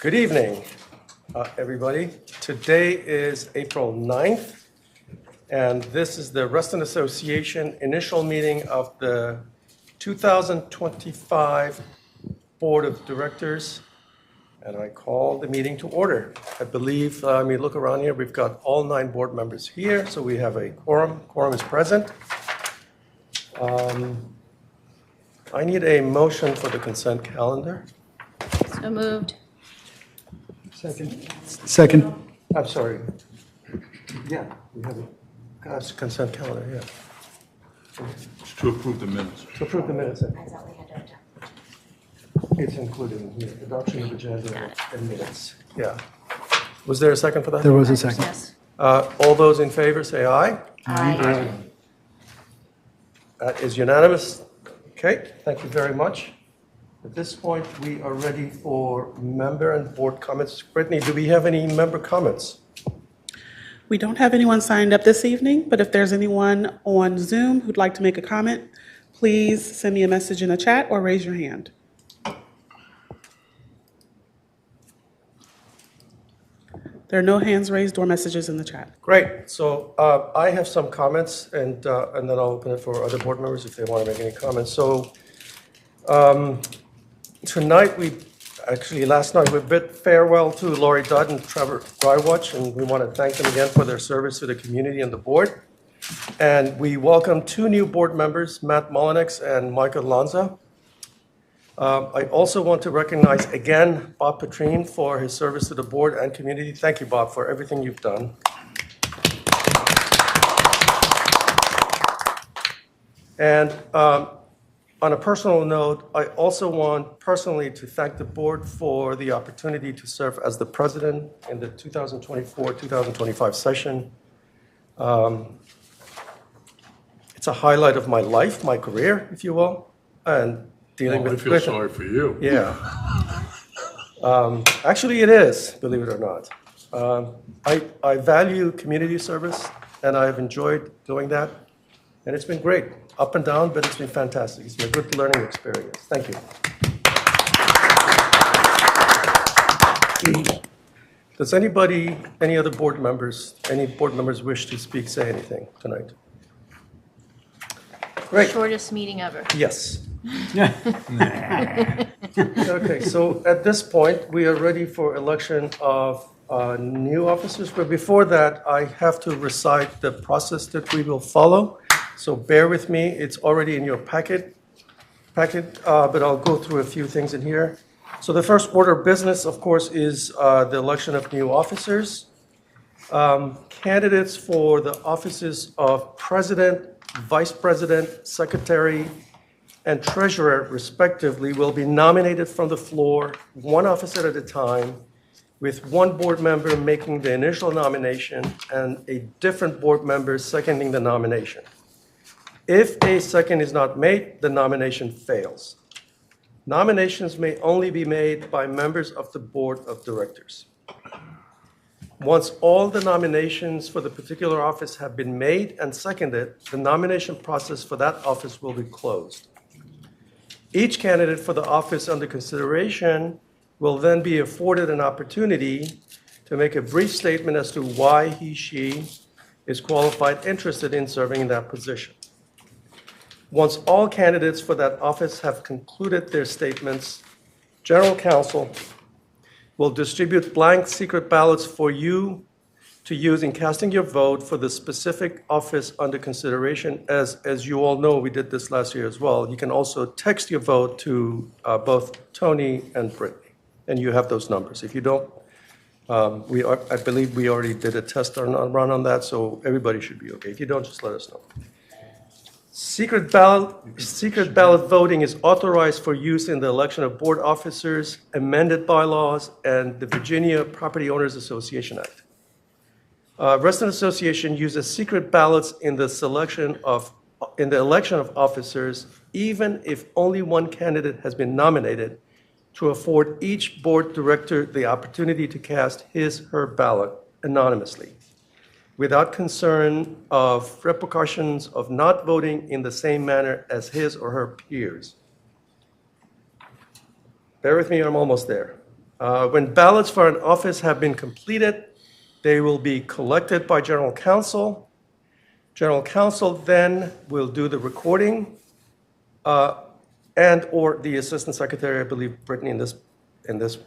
Good evening, everybody. Today is April 9th, and this is the Reston Association initial meeting of the 2025 Board of Directors, and I call the meeting to order. I believe, let me look around here, we've got all 9 board members here, so we have a quorum. Quorum is present. I need a motion for the consent calendar. So moved. Second. I'm sorry. Yeah, we have a consent calendar, yeah. It's to approve the minutes. To approve the minutes, I thought we had to adopt. it's included in here, adoption of agenda and minutes, yeah. Was there a second for that? There was a second. Yes. All those in favor say aye. Aye. That is unanimous. Okay, thank you very much. At this point, we are ready for member and board comments. Brittany, do we have any member comments? We don't have anyone signed up this evening, but if there's anyone on Zoom who'd like to make a comment, please send me a message in the chat or raise your hand. There are no hands raised or messages in the chat. Great, so I have some comments, and then I'll open it for other board members if they want to make any comments. So tonight, last night, we bid farewell to Laurie Dodd and Trevor Rywatch, and we want to thank them again for their service to the community and the board. And we welcome 2 new board members, Matt Mullenix and Michael Lanza. I also want to recognize again Bob Petrine for his service to the board and community. Thank you, Bob, for everything you've done. And on a personal note, I also want personally to thank the board for the opportunity to serve as the president in the 2024-2025 session. It's a highlight of my life, my career, if you will, and dealing I with. feel sorry for you. Yeah. Actually, it is, believe it or not. I value community service, and I've enjoyed doing that, and it's been great. Up and down, but it's been fantastic. It's been a good learning experience. Thank you. Does anybody, any other board members wish to speak, say anything tonight? Great. Shortest meeting ever. Yes. Okay, so at this point, we are ready for election of new officers. But before that, I have to recite the process that we will follow. So bear with me. It's already in your packet, but I'll go through a few things in here. So the first order of business, of course, is the election of new officers. Candidates for the offices of president, vice president, secretary, and treasurer, respectively, will be nominated from the floor, one officer at a time, with one board member making the initial nomination and a different board member seconding the nomination. If a second is not made, the nomination fails. Nominations may only be made by members of the board of directors. Once all the nominations for the particular office have been made and seconded, the nomination process for that office will be closed. Each candidate for the office under consideration will then be afforded an opportunity to make a brief statement as to why she is qualified, interested in serving in that position. Once all candidates for that office have concluded their statements, General Counsel will distribute blank secret ballots for you to use in casting your vote for the specific office under consideration. As you all know, we did this last year as well. You can also text your vote to both Tony and Brittany, and you have those numbers. If you don't, I believe we already did a test run on that, so everybody should be okay. If you don't, just let us know. Secret ballot voting is authorized for use in the election of board officers, amended bylaws, and the Virginia Property Owners Association Act. Reston Association uses secret ballots in the election of officers, even if only one candidate has been nominated, to afford each board director the opportunity to cast his/her ballot anonymously, without concern of repercussions of not voting in the same manner as his or her peers. Bear with me, I'm almost there. When ballots for an office have been completed, they will be collected by General Counsel. General Counsel then will do the recording, and/or the Assistant Secretary, I believe Brittany in this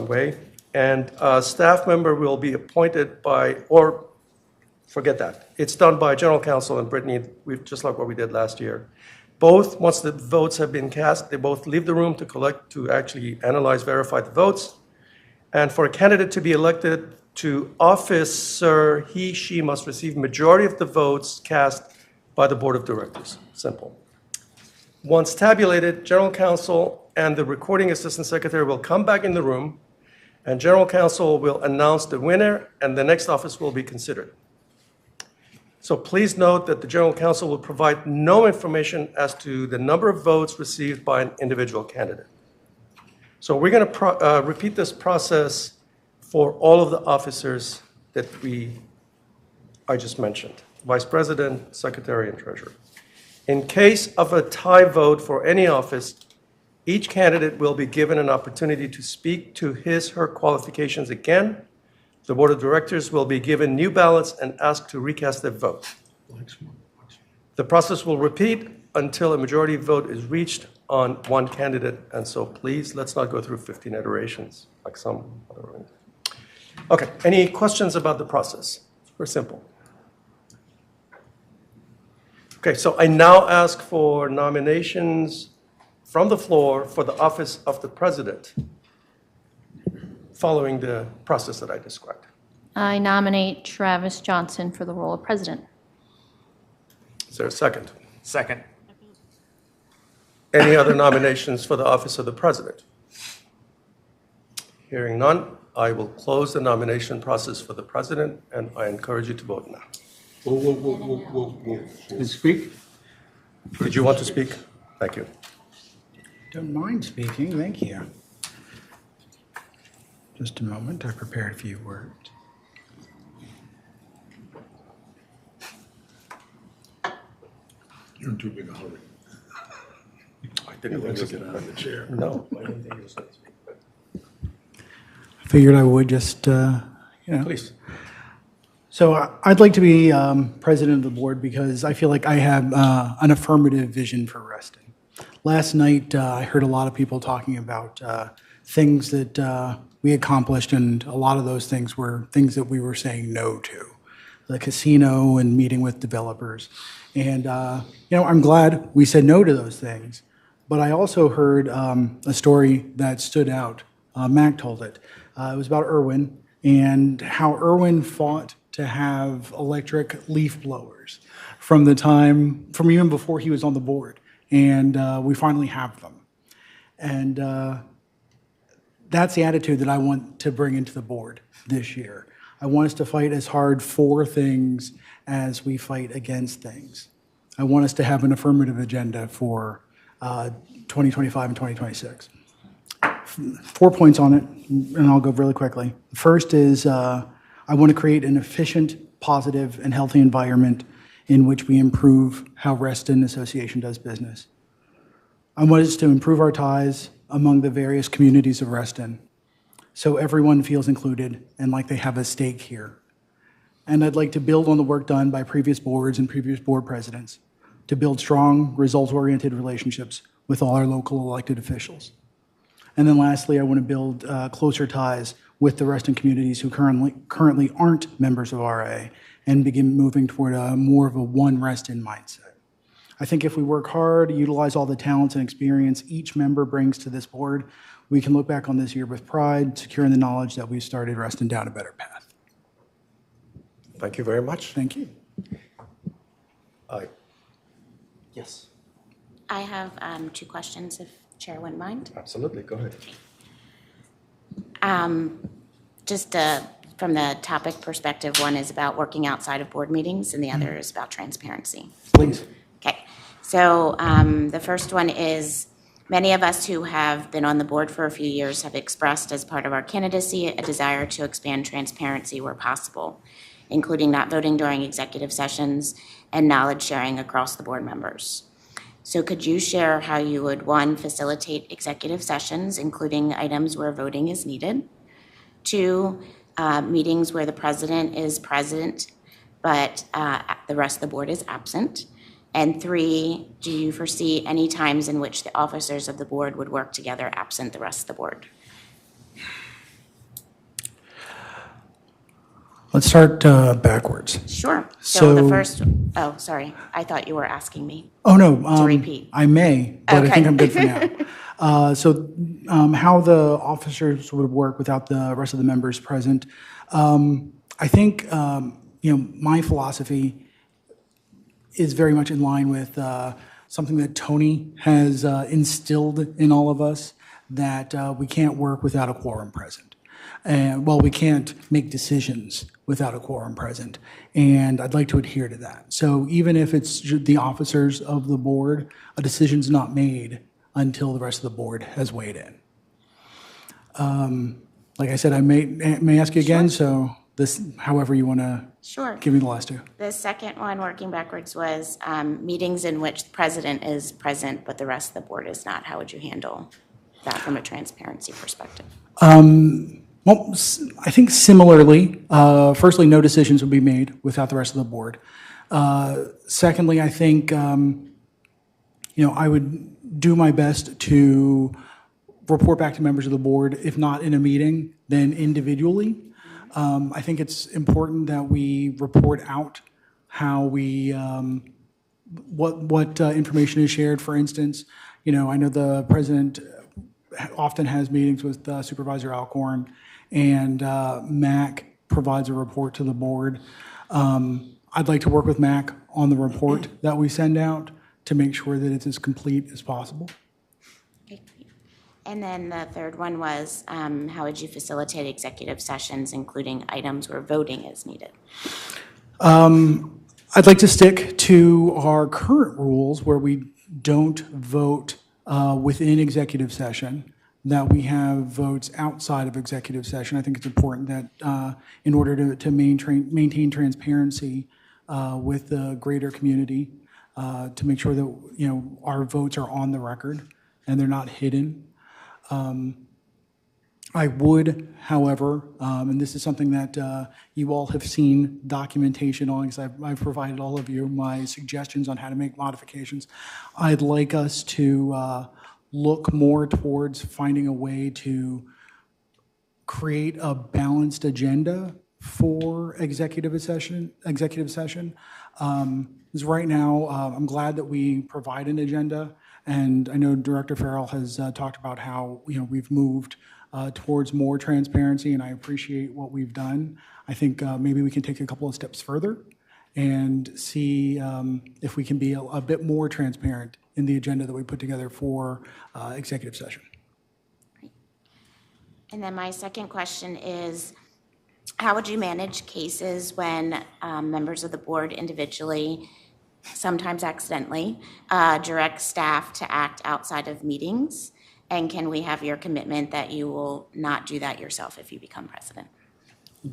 way. And a staff member will be appointed by, or forget that. It's done by General Counsel and Brittany, just like what we did last year. Both, once the votes have been cast, they both leave the room to actually analyze, verify the votes. And for a candidate to be elected to office, he, she must receive majority of the votes cast by the Board of Directors. Simple. Once tabulated, General Counsel and the recording Assistant Secretary will come back in the room, and General Counsel will announce the winner, and the next office will be considered. So please note that the General Counsel will provide no information as to the number of votes received by an individual candidate. So we're going to repeat this process for all of the officers that I just mentioned: Vice President, Secretary, and Treasurer. In case of a tie vote for any office, each candidate will be given an opportunity to speak to his/her qualifications again. The Board of Directors will be given new ballots and asked to recast their vote. The process will repeat until a majority vote is reached on one candidate, and so please, let's not go through 15 iterations like some other ones. Okay, any questions about the process? It's very simple. Okay, so I now ask for nominations from the floor for the office of the President, following the process that I described. I nominate Travis Johnson for the role of President. Is there a second? Second. Any other nominations for the office of the President? Hearing none, I will close the nomination process for the President, and I encourage you to vote now. Whoa. Speak? Did you want to speak? Thank you. Don't mind speaking, thank you. Just a moment, I prepared a few words. You're in too big a hurry. I didn't Let's get out of the chair. No, I didn't think you were going to speak. I figured I would just, Please. So I'd like to be president of the board because I feel like I have an affirmative vision for Reston. Last night, I heard a lot of people talking about things that we accomplished, and a lot of those things were things that we were saying no to. The casino and meeting with developers. And, I'm glad we said no to those things. But I also heard a story that stood out. Mac told it. It was about Irwin and how Irwin fought to have electric leaf blowers from even before he was on the board. And we finally have them. And that's the attitude that I want to bring into the board this year. I want us to fight as hard for things as we fight against things. I want us to have an affirmative agenda for 2025 and 2026. 4 points on it, and I'll go really quickly. First is I want to create an efficient, positive, and healthy environment in which we improve how Reston Association does business. I want us to improve our ties among the various communities of Reston so everyone feels included and like they have a stake here. And I'd like to build on the work done by previous boards and previous board presidents to build strong, result-oriented relationships with all our local elected officials. And then lastly, I want to build closer ties with the Reston communities who currently aren't members of RA and begin moving toward more of a one Reston mindset. I think if we work hard, utilize all the talents and experience each member brings to this board, we can look back on this year with pride, secure in the knowledge that we've started Reston down a better path. Thank you very much. Thank you. Yes, I have 2 questions, if Chair wouldn't mind. absolutely. Go ahead. Just from the topic perspective, one is about working outside of board meetings, and the other is about transparency. Please. Okay, so the first one is, many of us who have been on the board for a few years have expressed as part of our candidacy a desire to expand transparency where possible, including not voting during executive sessions and knowledge sharing across the board members. So could you share how you would, one, facilitate executive sessions, including items where voting is needed? Two, meetings where the president is present, but the rest of the board is absent? And three, do you foresee any times in which the officers of the board would work together absent the rest of the board? Let's start backwards. Sure. So the So- first, oh, sorry, I thought you were asking me. Oh, no. repeat. I may, but I think Okay. I'm good for now. How the officers would work without the rest of the members present. I think, my philosophy is very much in line with something that Tony has instilled in all of us, that we can't work without a quorum present. We can't make decisions without a quorum present, and I'd like to adhere to that. So even if it's the officers of the board, a decision's not made until the rest of the board has weighed in. Like I said, I may ask you again, so this, however you want to Sure. give me the last two. The second one, working backwards, was meetings in which the president is present, but the rest of the board is not. How would you handle that from a transparency perspective? I think similarly, firstly, no decisions would be made without the rest of the board. Secondly, I think, I would do my best to report back to members of the board, if not in a meeting, then individually. I think it's important that we report out how we, what information is shared. For instance, I know the president often has meetings with Supervisor Alcorn, and MAC provides a report to the board. I'd like to work with MAC on the report that we send out to make sure that it's as complete as possible. Okay, great. And then the third one was, how would you facilitate executive sessions, including items where voting is needed? I'd like to stick to our current rules where we don't vote within executive session, that we have votes outside of executive session. I think it's important that in order to maintain transparency with the greater community, to make sure that our votes are on the record and they're not hidden. I would, however, and this is something that you all have seen documentation on, because I've provided all of you my suggestions on how to make modifications. I'd like us to look more towards finding a way to create a balanced agenda for executive session. Because right now, I'm glad that we provide an agenda, and I know Director Farrell has talked about how we've moved towards more transparency, and I appreciate what we've done. I think maybe we can take a couple of steps further and see if we can be a bit more transparent in the agenda that we put together for executive session. And then my second question is, how would you manage cases when members of the board individually, sometimes accidentally, direct staff to act outside of meetings? And can we have your commitment that you will not do that yourself if you become president?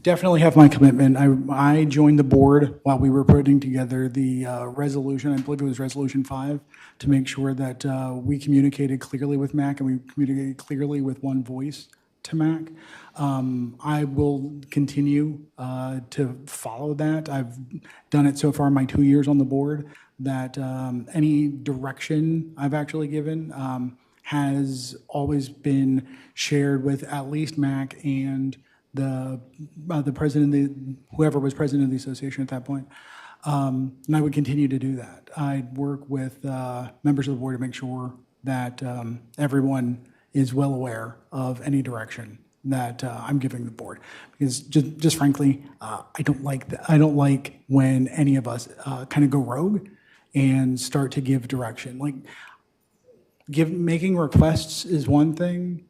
Definitely have my commitment. I joined the board while we were putting together the resolution, I believe it was Resolution 5, to make sure that we communicated clearly with MAC and we communicated clearly with one voice to MAC. I will continue to follow that. I've done it so far in my 2 years on the board, that any direction I've actually given has always been shared with at least MAC and the president, whoever was president of the association at that point. And I would continue to do that. I'd work with members of the board to make sure that everyone is well aware of any direction that I'm giving the board. Because just frankly, I don't like when any of us kind of go rogue and start to give direction. Like, making requests is one thing,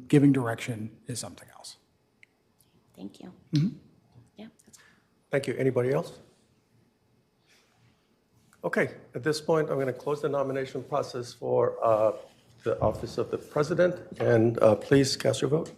giving direction is something else. Thank you. Yeah. Thank you. Anybody else? Okay, at this point, I'm going to close the nomination process for the office of the president, and please cast your vote.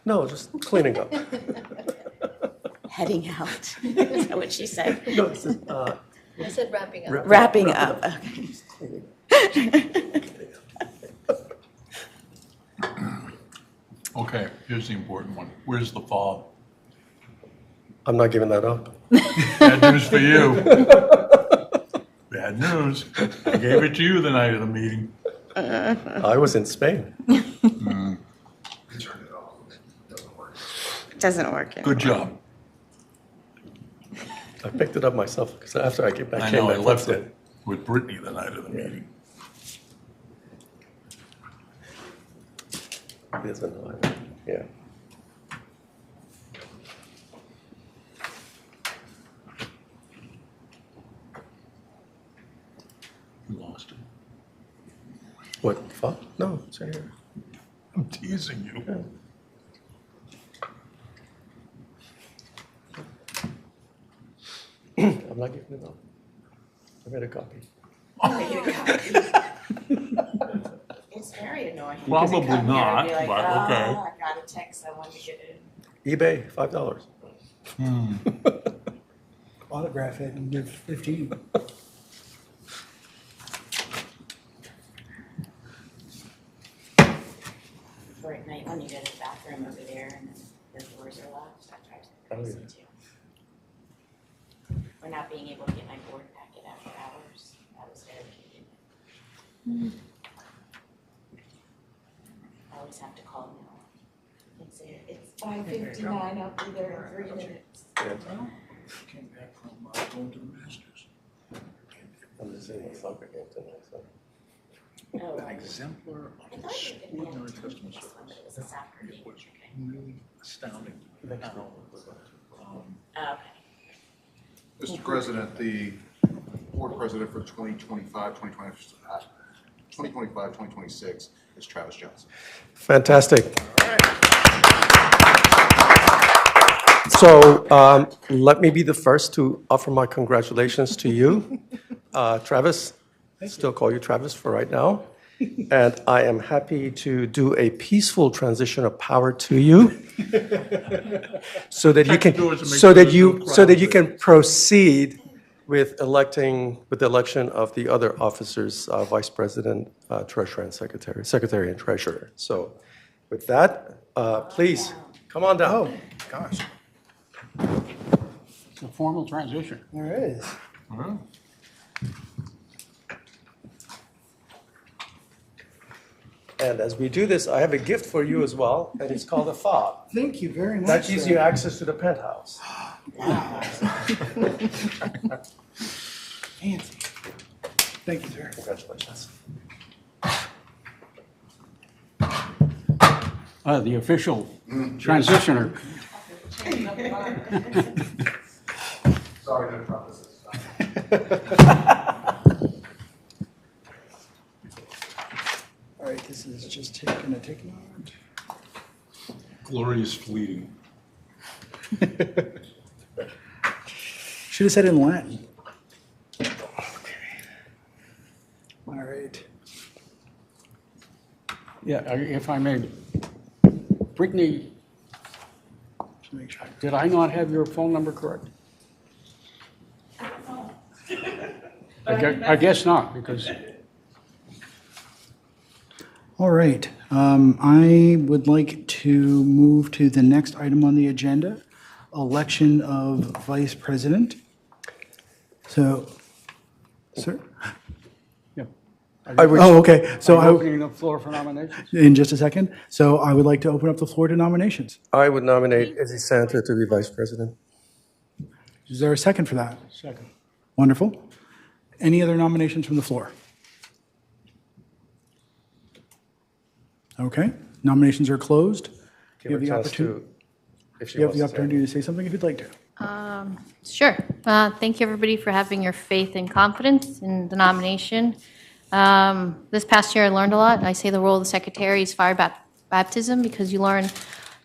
No, just cleaning up. Heading out. Is that what she said? No, this is, I said wrapping up. Wrapping up, okay. Okay, here's the important one. Where's the fob? I'm not giving that up. Bad news for you. Bad news. I gave it to you the night of the meeting. I was in Spain. Doesn't work. Good job. I picked it up myself because after I came back. I know, I left it with Brittany the night of the meeting. There's another, yeah. You lost it. What, fuck? No, it's right here. I'm teasing you. I'm not giving it up. I made a copy. It's very annoying. Probably not, Be like, but okay. "Oh, I got a text, I wanted to get it. eBay, $5. Autograph it and give 15. For at night when you go to the bathroom over there and the doors are locked, that drives me Oh, crazy yeah. too. Or not being able to get my board packet after hours, that was irritating. I always have to call Noah and say, it's 5:59, I'll be there in 3 minutes. Came back from going to the Masters. I'm just saying a soccer game tonight, so. Oh, An exemplar I of thought you were gonna extraordinary be on customer this one, but it was a service. soccer It game. was Okay. really astounding. How, Okay. Mr. President, the board president for 2025-2026 is Travis Johnson. Fantastic. So let me be the first to offer my congratulations to you, Travis. Still call you Travis for right now. And I am happy to do a peaceful transition of power to you, so that you can, Do it to make so sure that there's you, no so that you crowd can proceed with the election of the other officers, Vice President, Treasurer, and Secretary and Treasurer. So with that, please, come on down. Gosh, It's a formal transition. there is. well, And as we do this, I have a gift for you as well, and it's called a fob. Thank you very much. That gives sir. you access to the penthouse. Fancy. Thank you, sir. Congratulations. The official transitioner. Sorry to interrupt this. All right, this is just gonna take a moment. glory is fleeting. Should have said it in Latin. All right. Yeah, if I may. Brittany, Just make sure. did I not have your phone number correct? I guess not, because All right, I would like to move to the next item on the agenda, election of vice president. So, sir, yeah, I would, Oh, okay. So I'm opening the floor for nominations. in just a second. So I would like to open up the floor to nominations. I would nominate Izzy Santa to be vice president. Is there a second for that? Second. Wonderful. Any other nominations from the floor? Okay, nominations are closed. Give You her have the a chance opportunity, to, if she you have wants the to say. opportunity to say something if you'd like to. Sure. Thank you, everybody, for having your faith and confidence in the nomination. This past year, I learned a lot. I say the role of the secretary is fire baptism because you learn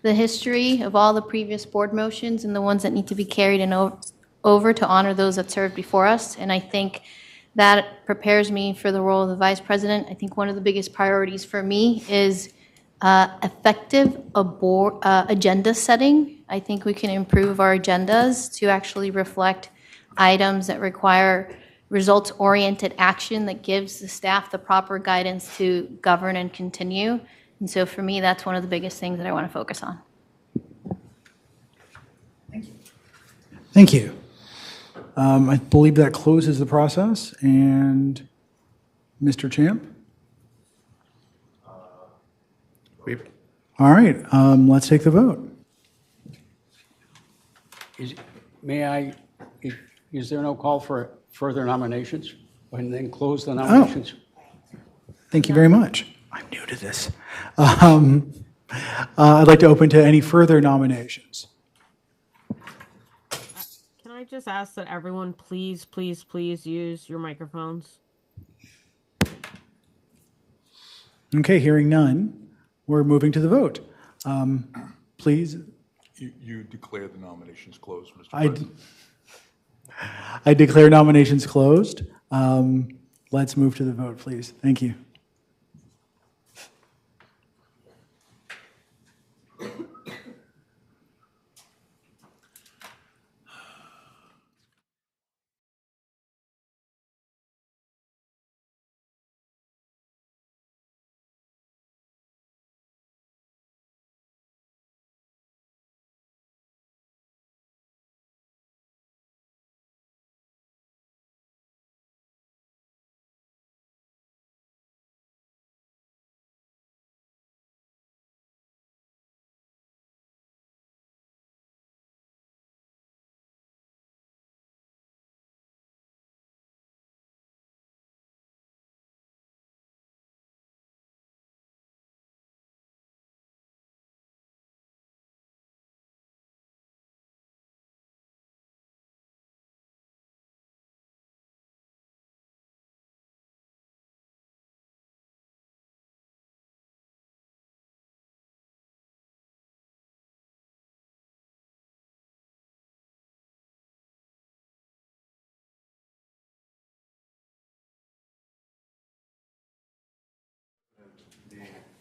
the history of all the previous board motions and the ones that need to be carried over to honor those that served before us. And I think that prepares me for the role of the vice president. I think one of the biggest priorities for me is effective agenda setting. I think we can improve our agendas to actually reflect items that require results-oriented action that gives the staff the proper guidance to govern and continue. And so for me, that's one of the biggest things that I want to focus on. Thank you. I believe that closes the process, and Mr. Champ? All right, let's take the vote. Is there no call for further nominations? And then close the nominations? Thank you very much. I'm new to this. I'd like to open to any further nominations. Can I just ask that everyone please, please, please use your microphones? Okay, hearing none, we're moving to the vote. Please, You declare the nominations closed, Mr. I President. I declare nominations closed. Let's move to the vote, please. Thank you.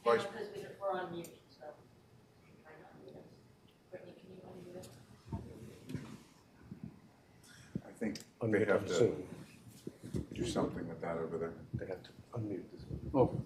Vice, I think they have to do something with that over there. They have to unmute this. Oh,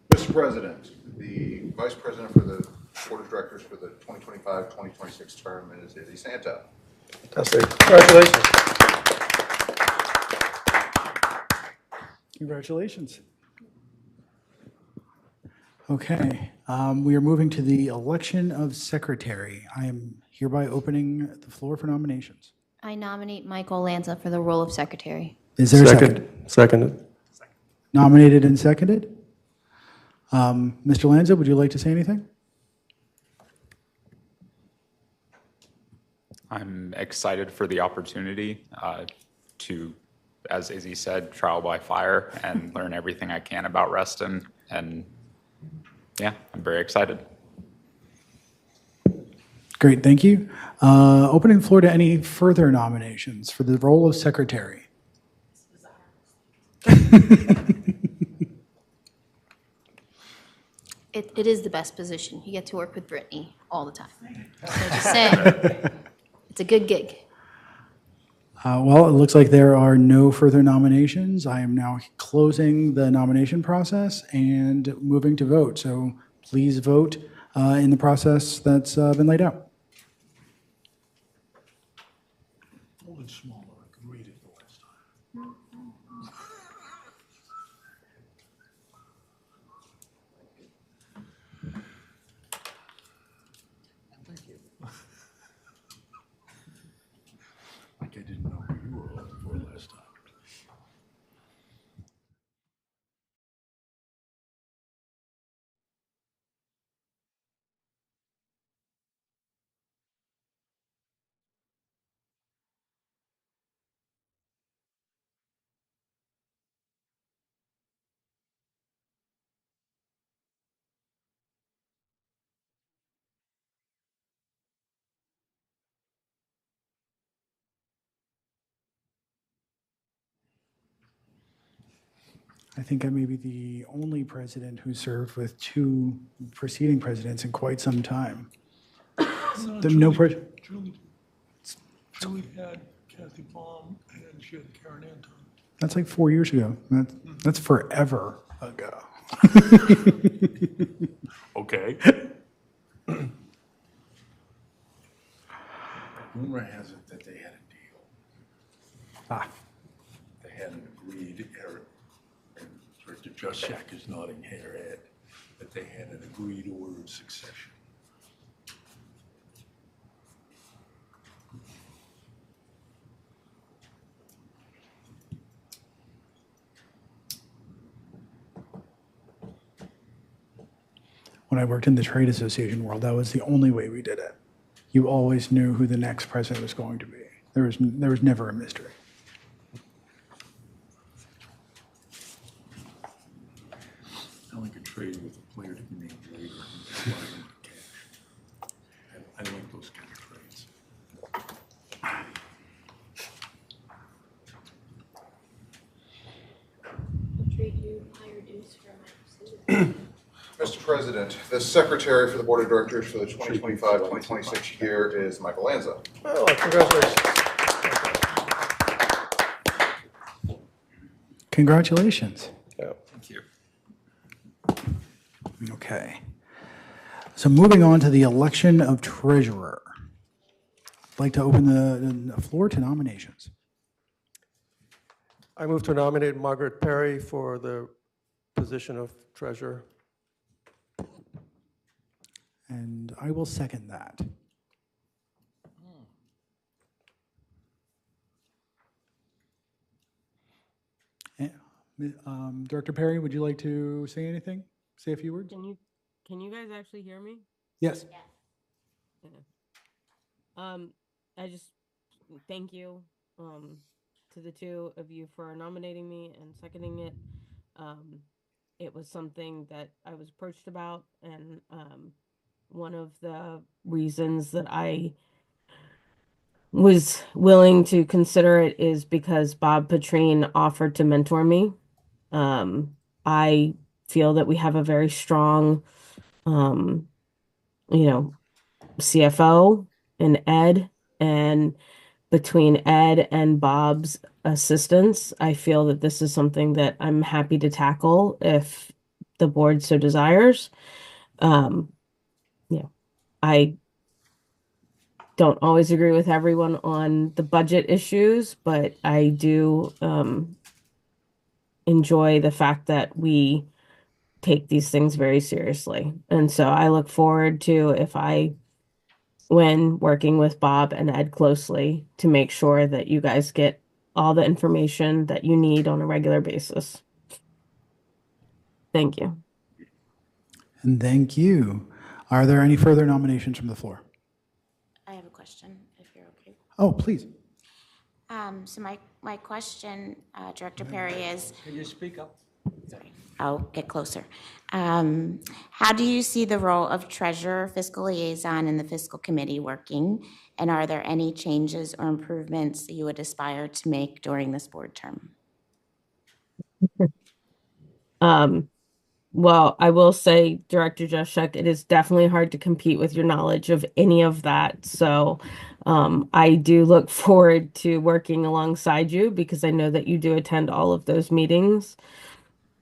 Mr. President, the Vice President for the Board of Directors for the 2025-2026 term is Izzy Santa. Fantastic. Congratulations. Congratulations. Okay, we are moving to the election of secretary. I am hereby opening the floor for nominations. I nominate Michael Lanza for the role of secretary. Is there a second? Seconded. Nominated and seconded. Mr. Lanza, would you like to say anything? I'm excited for the opportunity to, as Izzy said, trial by fire and learn everything I can about Reston. And yeah, I'm very excited. Great, thank you. Opening the floor to any further nominations for the role of secretary. It is the best position. You get to work with Brittany all the time. So just saying, it's a good gig. Well, it looks like there are no further nominations. I am now closing the nomination process and moving to vote. So please vote in the process that's been laid out. A little smaller, I could read it the last time. Thank you. Like I didn't know who you were looking for last time. I think I may be the only president who served with two preceding presidents in quite some time. Julie had Kathy Baum and she had Karen Anton. That's like 4 years ago. That's forever ago. Okay. Rumor has it that they had a deal. Ah, They had an agreed, Eric, and Director Juszczyk is nodding her head, that they had an agreed order of succession. when I worked in the trade association world, that was the only way we did it. You always knew who the next president was going to be. There was never a mystery. I like a trade with a player to be named later and buy them with cash. I like those kind of trades. Mr. President, the Secretary for the Board of Directors for the 2025-2026 year is Michael Lanza. Oh, congratulations. Congratulations. Yeah. Thank you. Okay. So moving on to the election of treasurer. I'd like to open the floor to nominations. I move to nominate Margaret Perry for the position of treasurer. And I will second that. Director Perry, would you like to say anything? Say a few words? Can you guys actually hear me? Yes. I just thank you to the two of you for nominating me and seconding it. It was something that I was approached about, and one of the reasons that I was willing to consider it is because Bob Petrine offered to mentor me. I feel that we have a very strong, CFO in Ed, and between Ed and Bob's assistance, I feel that this is something that I'm happy to tackle if the board so desires. I don't always agree with everyone on the budget issues, but I do enjoy the fact that we take these things very seriously. And so I look forward to when working with Bob and Ed closely to make sure that you guys get all the information that you need on a regular basis. Thank you. And thank you. Are there any further nominations from the floor? I have a question, if you're okay. Oh, please. So my question, Director Perry, is... Can you speak up? Sorry, I'll get closer. How do you see the role of treasurer, fiscal liaison, and the fiscal committee working? And are there any changes or improvements that you would aspire to make during this board term? Well, I will say, Director Juszczyk, it is definitely hard to compete with your knowledge of any of that. So I do look forward to working alongside you because I know that you do attend all of those meetings.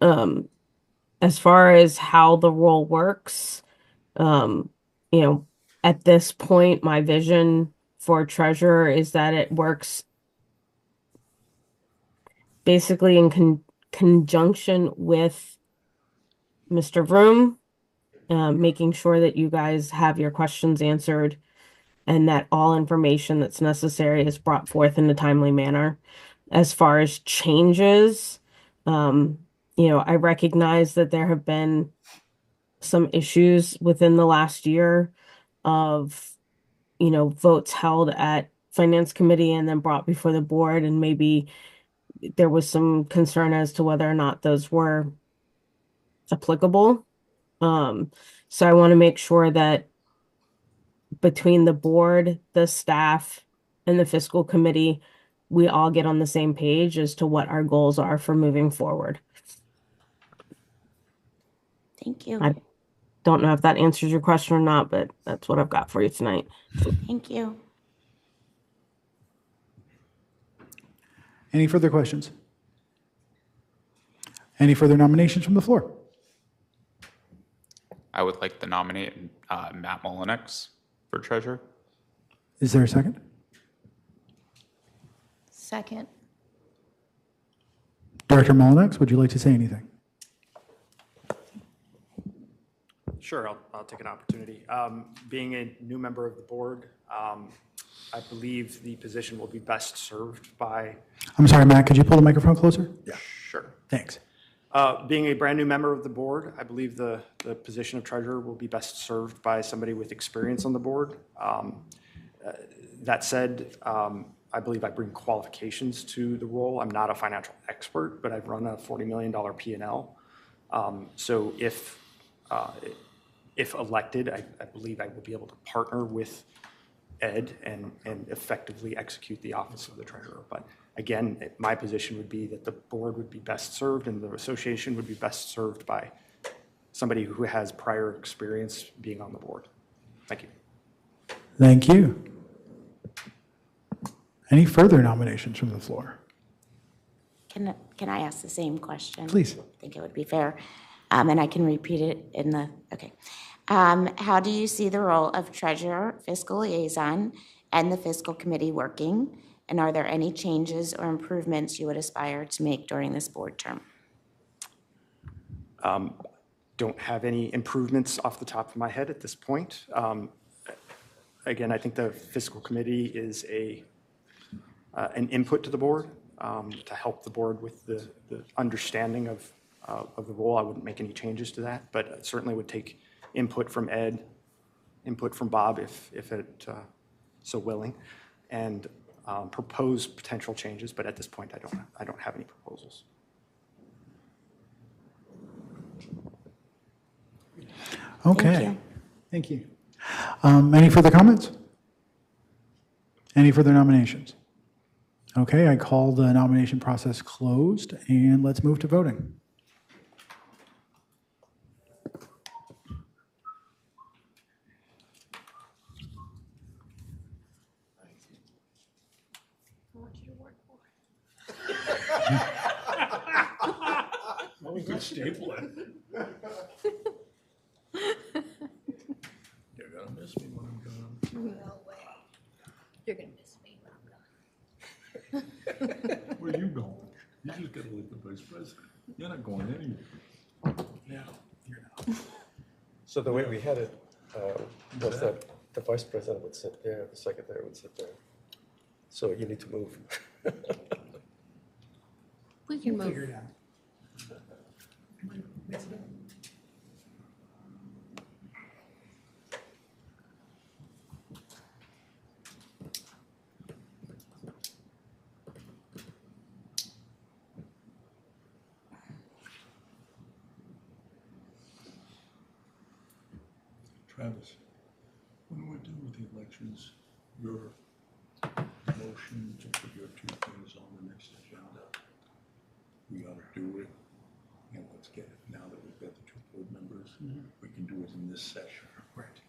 As far as how the role works, You know, at this point, my vision for treasurer is that it works basically in conjunction with Mr. Vroom, making sure that you guys have your questions answered and that all information that's necessary is brought forth in a timely manner. As far as changes, I recognize that there have been some issues within the last year of, votes held at finance committee and then brought before the board, and maybe there was some concern as to whether or not those were applicable. So I want to make sure that between the board, the staff, and the fiscal committee, we all get on the same page as to what our goals are for moving forward. Thank you. I don't know if that answers your question or not, but that's what I've got for you tonight. Thank you. Any further questions? Any further nominations from the floor? I would like to nominate Matt Mullenix for treasurer. Is there a second? Second. Director Mullenix, would you like to say anything? Sure, I'll take an opportunity. Being a new member of the board, I believe the position will be best served by. I'm sorry, Matt, could you pull the microphone closer? Yeah, sure. Thanks. Being a brand new member of the board, I believe the position of treasurer will be best served by somebody with experience on the board. That said, I believe I bring qualifications to the role. I'm not a financial expert, but I've run a $40 million P&L. So if elected, I believe I will be able to partner with Ed and effectively execute the office of the treasurer. But again, my position would be that the board would be best served and the association would be best served by somebody who has prior experience being on the board. Thank you. Thank you. Any further nominations from the floor? Can I ask the same question? Please. I think it would be fair. And I can repeat it okay. How do you see the role of treasurer, fiscal liaison, and the fiscal committee working? And are there any changes or improvements you would aspire to make during this board term? Don't have any improvements off the top of my head at this point. Again, I think the fiscal committee is an input to the board to help the board with the understanding of the role. I wouldn't make any changes to that, but certainly would take input from Ed, input from Bob if it so willing, and propose potential changes. But at this point, I don't have any proposals. Okay. Thank you. Any further comments? Any further nominations? Okay, I call the nomination process closed, and let's move to voting. Well, we could staple it. You're gonna miss me when I'm gone. No way. You're gonna miss me when I'm gone. Where are you going? You just gotta leave the vice president. You're not going anywhere. No, you're not. So the way we had it was that the vice president would sit there, the secretary would sit there. So you need to move. We can Figure move. it out. Travis, what do we do with the elections? Your motion to put your two things on the next agenda. We ought to do it, and let's get it, now that we've got the two board members, we can do it in this session. Right.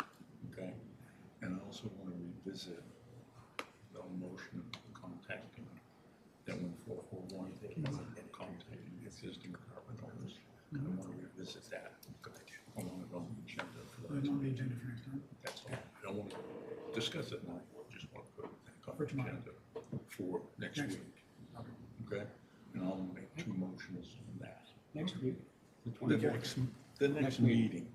Okay? And I also want to revisit the motion contacting that 1441, contacting the existing apartment owners. I want to revisit that. I want it on the agenda for the put it on the agenda for next time. That's all. I don't want to discuss it now. I just want to put it back on For the tomorrow. agenda for next Next week. Okay? And I'll make 2 motions on that. Next week, the The 24th. next meeting.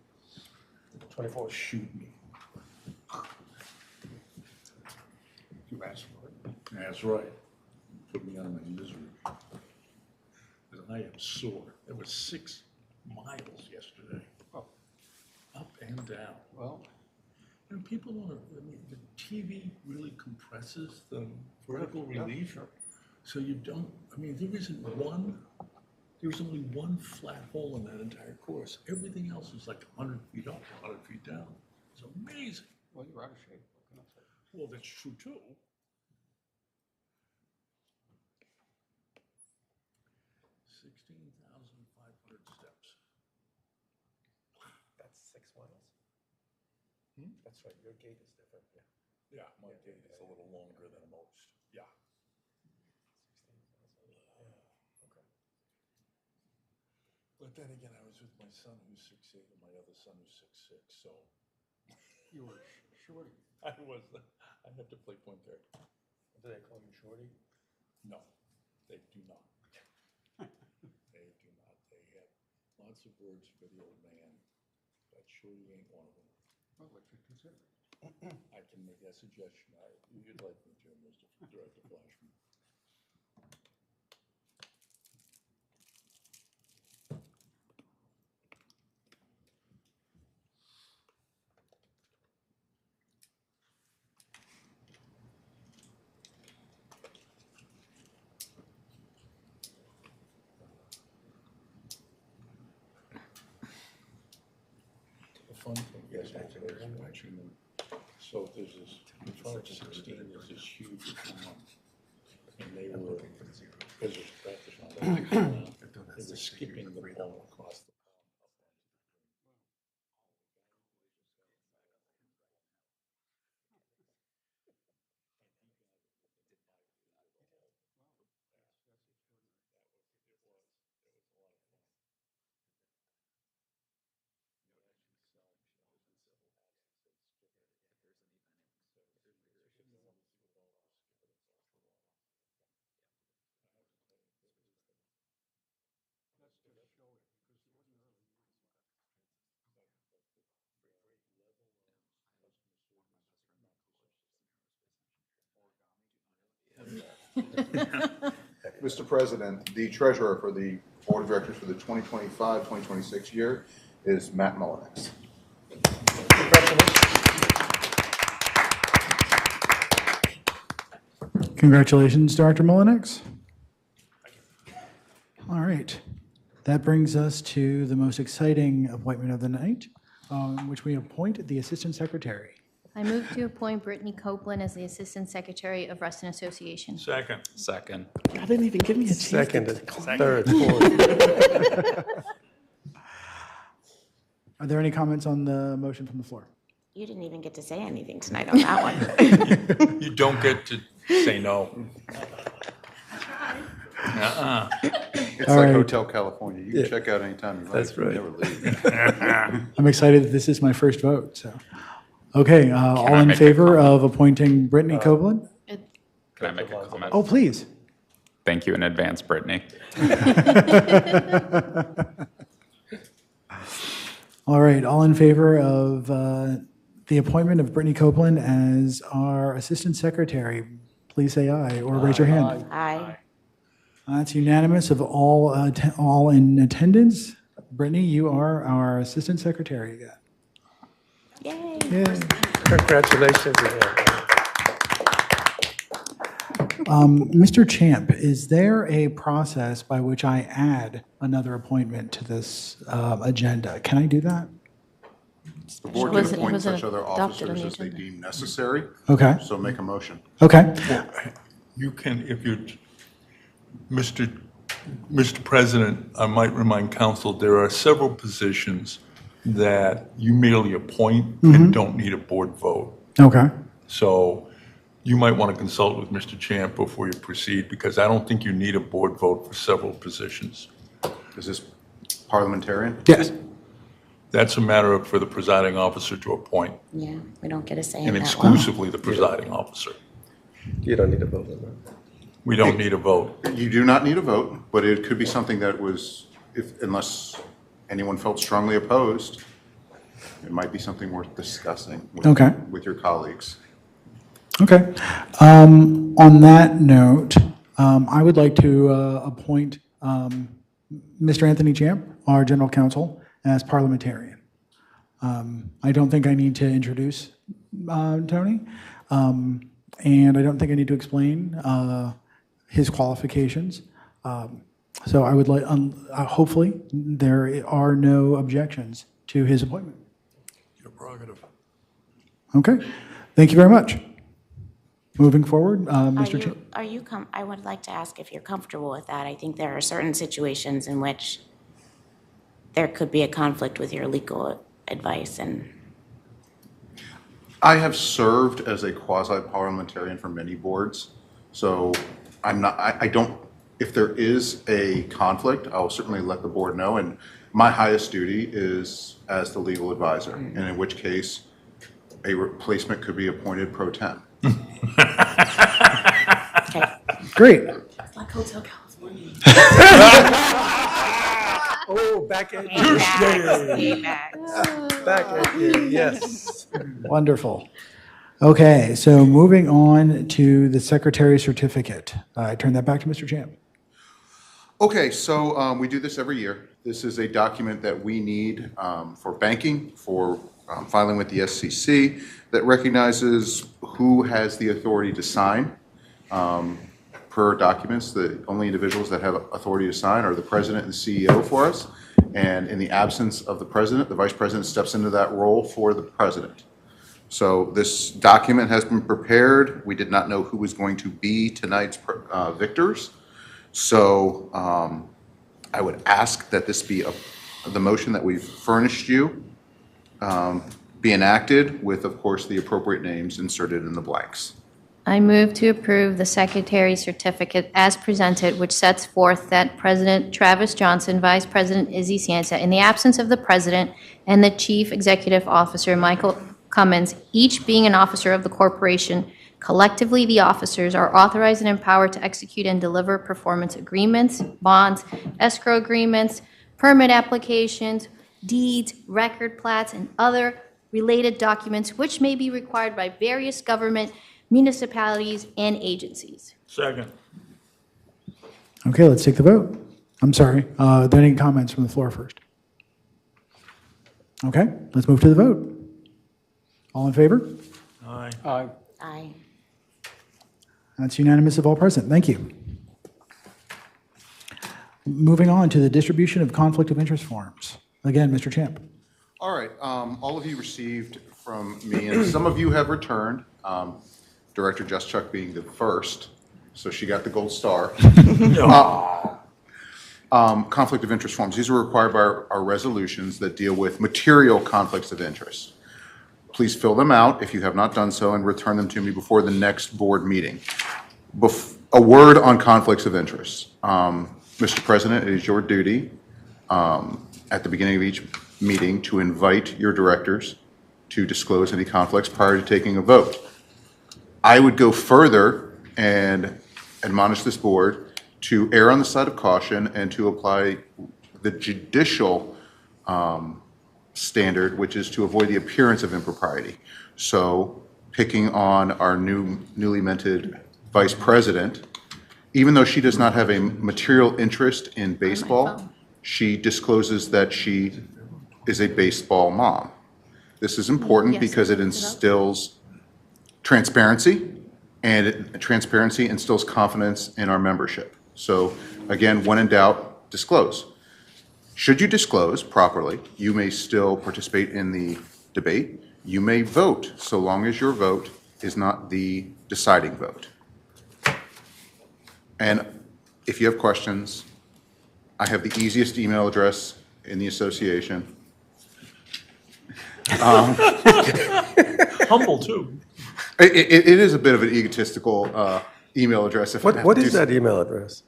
24th. Shoot me. You asked for it. That's right. Put me on my misery. Because I am sore. It was 6 miles yesterday. Up and down. Well, And people don't, I mean, the TV really compresses the vertical relief. So you don't, I mean, there's only one flat hole in that entire course. Everything else is like 100 feet up, 100 feet down. It's amazing. well, you're out of shape. What can I say? Well, that's true too. 16,500 steps. That's 6 miles. That's right, your gait is different, yeah. Yeah, my gait is a little longer than most. Yeah. 16,000, yeah, okay. But then again, I was with my son who's 6'8" and my other son who's 6'6", so You were shorty. I had to play point guard. Do they call you Shorty? No, they do not. They do not. They have lots of words for the old man, but Shorty ain't one of them. Well, what you consider? I can make that suggestion. You'd like me to, Mr. Director Flashman. The fun thing is, I was watching them. So there's this, in front of 16, there's this huge pond. And they were, because there's practice on that, they were skipping the ball across the pond. Mr. President, the treasurer for the Board of Directors for the 2025-2026 year is Matt Mullenix. Congratulations, Dr. Mullenix. All right. That brings us to the most exciting appointment of the night, which we appoint the Assistant Secretary. I move to appoint Brittany Copeland as the Assistant Secretary of Reston Association. Second. Second. I didn't even give me a chance. Second, third, fourth. Are there any comments on the motion from the floor? You didn't even get to say anything tonight on that one. You don't get to say no. It's All like right. Hotel California. You can check out anytime you like. That's right. Never leave. I'm excited that this is my first vote, so. Okay, all I in make a favor comment? of appointing Brittany Copeland? It- Can I make a comment? Oh, please. Thank you in advance, Brittany. All right, all in favor of the appointment of Brittany Copeland as our Assistant Secretary, please say aye or raise your hand. Aye. That's unanimous of all in attendance. Brittany, you are our Assistant Secretary again. Yay. Yay. Congratulations again. Mr. Champ, is there a process by which I add another appointment to this agenda? Can I do that? The board Was can it- appoint was it such other adopted on officers the as they agenda? deem necessary. Okay, So make a motion. okay. You can, if you're, Mr. President, I might remind council, there are several positions that you merely appoint and don't need a board vote. Okay. So you might want to consult with Mr. Champ before you proceed, because I don't think you need a board vote for several positions. Is this parliamentarian? Yes. That's a matter for the presiding officer to appoint, Yeah, we don't get a say in and that one. exclusively the presiding officer. You don't need a vote on that. We don't need a vote. You do not need a vote, but it could be something that was, unless anyone felt strongly opposed, it might be something worth discussing Okay. with your colleagues. Okay. On that note, I would like to appoint Mr. Anthony Champ, our general counsel, as parliamentarian. I don't think I need to introduce Tony, and I don't think I need to explain his qualifications. So I would like, hopefully, there are no objections to his appointment. Your prerogative. Okay. Thank you very much. Moving forward, Mr. Champ. I would like to ask if you're comfortable with that. I think there are certain situations in which there could be a conflict with your legal advice and. I have served as a quasi-parliamentarian for many boards, so I don't, if there is a conflict, I'll certainly let the board know, and my highest duty is as the legal advisor, and in which case, a replacement could be appointed pro tem. Okay. Great. Like Hotel California. Oh, back at you. Paybacks. Back at you, yes. Wonderful. Okay, so moving on to the secretary's certificate. I turn that back to Mr. Champ. Okay, so we do this every year. This is a document that we need for banking, for filing with the SCC, that recognizes who has the authority to sign per documents. The only individuals that have authority to sign are the president and the CEO for us. And in the absence of the president, the vice president steps into that role for the president. So this document has been prepared. We did not know who was going to be tonight's victors. So I would ask that this be the motion that we've furnished you be enacted with, of course, the appropriate names inserted in the blanks. I move to approve the Secretary's certificate as presented, which sets forth that President Travis Johnson, Vice President Izzy Sansa, in the absence of the President and the Chief Executive Officer, Michael Cummins, each being an officer of the corporation, collectively the officers are authorized and empowered to execute and deliver performance agreements, bonds, escrow agreements, permit applications, deeds, record plats, and other related documents which may be required by various government, municipalities, and agencies. Second. Okay, let's take the vote. I'm sorry, are there any comments from the floor first? Okay, let's move to the vote. All in favor? Aye. Aye. Aye. That's unanimous of all present. Thank you. Moving on to the distribution of conflict of interest forms. Again, Mr. Champ. All right, all of you received from me, and some of you have returned, Director Juszczyk being the first, so she got the gold star. Conflict of interest forms. These are required by our resolutions that deal with material conflicts of interest. Please fill them out if you have not done so and return them to me before the next board meeting. A word on conflicts of interest. Mr. President, it is your duty at the beginning of each meeting to invite your directors to disclose any conflicts prior to taking a vote. I would go further and admonish this board to err on the side of caution and to apply the judicial standard, which is to avoid the appearance of impropriety. So picking on our newly minted vice president, even though she does not have a material interest in baseball, she discloses that she is a baseball mom. This is important because it instills transparency, and transparency instills confidence in our membership. So again, when in doubt, disclose. Should you disclose properly, you may still participate in the debate. You may vote, so long as your vote is not the deciding vote. And if you have questions, I have the easiest email address in the association. Humble, too. It is a bit of an egotistical email address. If I have What to is do that email address?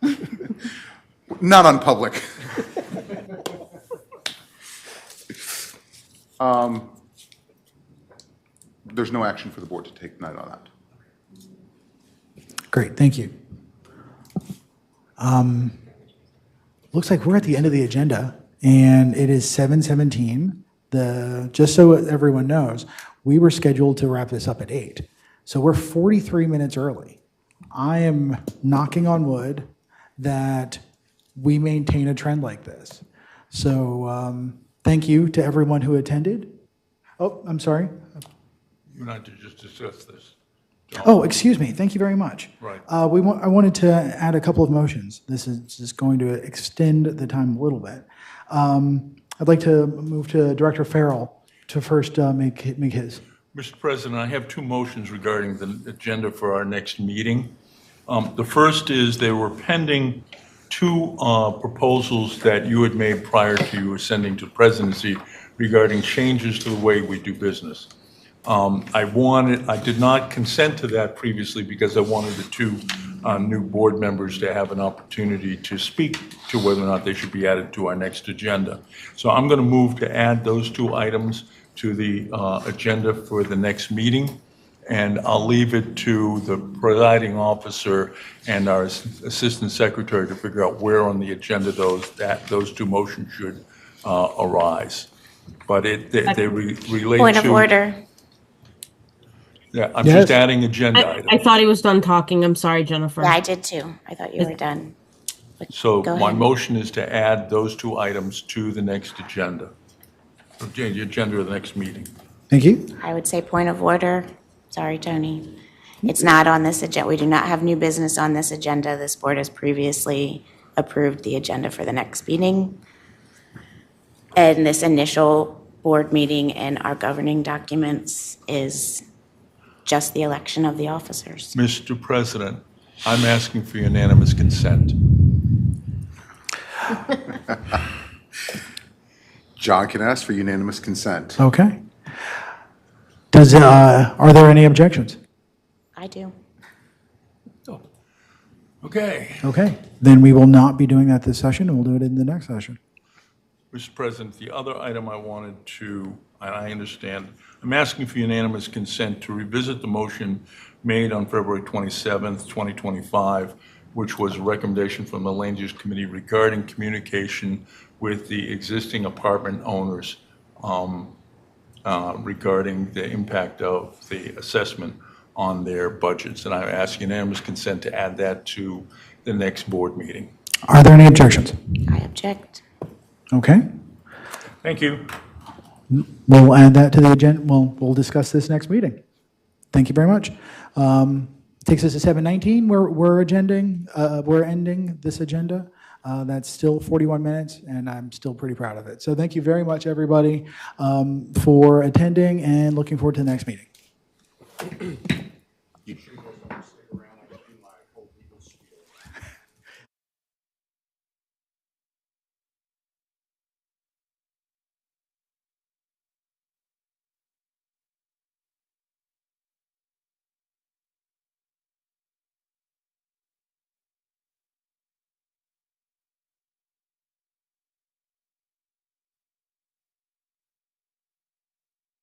Not on public. There's no action for the board to take tonight on that. Great, thank you. Looks like we're at the end of the agenda, and it is 7:17. Just so everyone knows, we were scheduled to wrap this up at 8. So we're 43 minutes early. I am knocking on wood that we maintain a trend like this. So thank you to everyone who attended. Oh, I'm sorry. You and I to just discuss this. Oh, excuse me. Thank you very much. Right. I wanted to add a couple of motions. This is going to extend the time a little bit. I'd like to move to Director Farrell to first make his. Mr. President, I have two motions regarding the agenda for our next meeting. The first is there were pending two proposals that you had made prior to you ascending to presidency regarding changes to the way we do business. I did not consent to that previously because I wanted the two new board members to have an opportunity to speak to whether or not they should be added to our next agenda. So I'm going to move to add those two items to the agenda for the next meeting, and I'll leave it to the presiding officer and our assistant secretary to figure out where on the agenda those two motions should arise. But they relate to... Point of order. Yeah, I'm just adding agenda items. I thought he was done talking. I'm sorry, Jennifer. Yeah, I did too. I thought you were done. But So go my ahead. motion is to add those two items to the next agenda, the agenda of the next meeting. Thank you. I would say point of order. Sorry, Tony. It's not on this agenda. We do not have new business on this agenda. This board has previously approved the agenda for the next meeting. And this initial board meeting and our governing documents is just the election of the officers. Mr. President, I'm asking for unanimous consent. John can ask for unanimous consent. Okay. Are there any objections? I do. Okay. Okay, then we will not be doing that this session, and we'll do it in the next session. Mr. President, the other item I wanted to, and I understand, I'm asking for unanimous consent to revisit the motion made on February 27th, 2025, which was a recommendation from the Land Use Committee regarding communication with the existing apartment owners regarding the impact of the assessment on their budgets. And I ask unanimous consent to add that to the next board meeting. Are there any objections? I object. Okay, Thank you. we'll add that to the agenda. We'll discuss this next meeting. Thank you very much. Takes us to 7:19. We're ending this agenda. That's still 41 minutes, and I'm still pretty proud of it. So thank you very much, everybody, for attending, and looking forward to the next meeting.